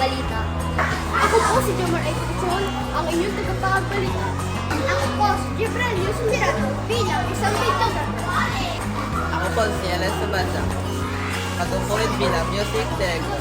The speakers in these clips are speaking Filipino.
balita. Ako po si Jomar A. Puchon, ang inyong tagapagbalita. Ako po si Jibril Yusundirato bilang isang videographer. Ako po si Ellen Sabasa, katungkulit bilang music director.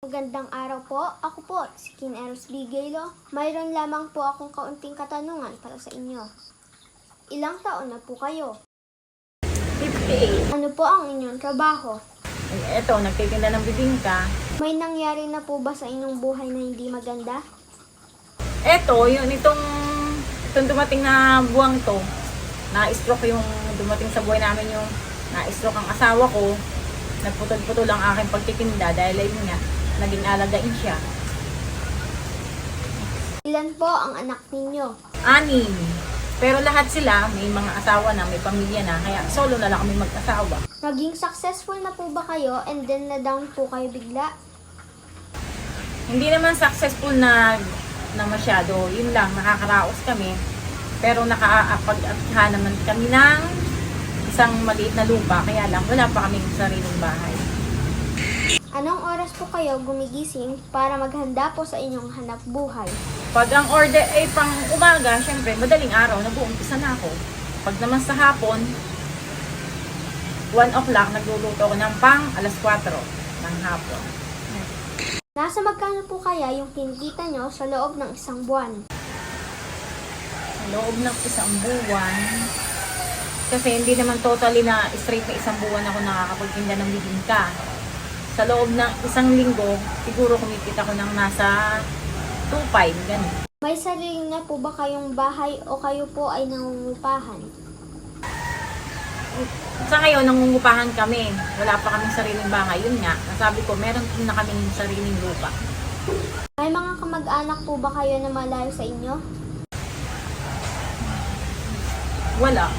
Magandang araw po. Ako po, si Kin Eros Bigaylo. Mayroon lamang po akong kaunting katanungan para sa inyo. Ilang taon na po kayo? 58. Ano po ang inyong trabaho? Eto, nagtitinda ng bibingka. May nangyari na po ba sa inyong buhay na hindi maganda? Eto, itong dumating na buwang to, na-stroke yung dumating sa buhay namin yung na-stroke ang asawa ko. Nagputol-putol ang aking pagtitinda dahil ayun nga, naging alagain siya. Ilan po ang anak ninyo? 6. Pero lahat sila, may mga asawa na, may pamilya na, kaya solo na lang kami mag-asawa. Naging successful na po ba kayo and then na-down po kayo bigla? Hindi naman successful na masyado, yun lang, nakakaraos kami. Pero nakakapag-atha naman kami ng isang maliit na lupa, kaya lang wala pa kaming sariling bahay. Anong oras po kayo gumigising para maghanda po sa inyong hanap buhay? Pag ang order ay pang umaga, syempre madaling araw, nag-uumpisa na ako. Pag naman sa hapon, 1 o'clock, nagluluto ako ng pang 4:00 ng hapon. Nasa magkano po kaya yung kinikita nyo sa loob ng isang buwan? Sa loob ng isang buwan, kasi hindi naman totally na straight na isang buwan ako nakakapagtinda ng bibingka. Sa loob ng isang linggo, siguro kumikita ko ng nasa 2.5, ganun. May sarili na po ba kayong bahay o kayo po ay nangungupahan? Sa ngayon, nangungupahan kami. Wala pa kaming sariling bahay. Yun nga, nasabi ko, meron na kaming sariling lupa. May mga kamag-anak po ba kayo na malayo sa inyo? Wala.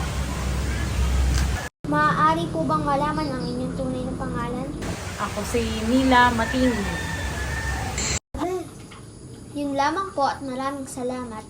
Maaari po bang malaman ang inyong tunay na pangalan? Ako si Mila Matini. Yun lamang po at maraming salamat.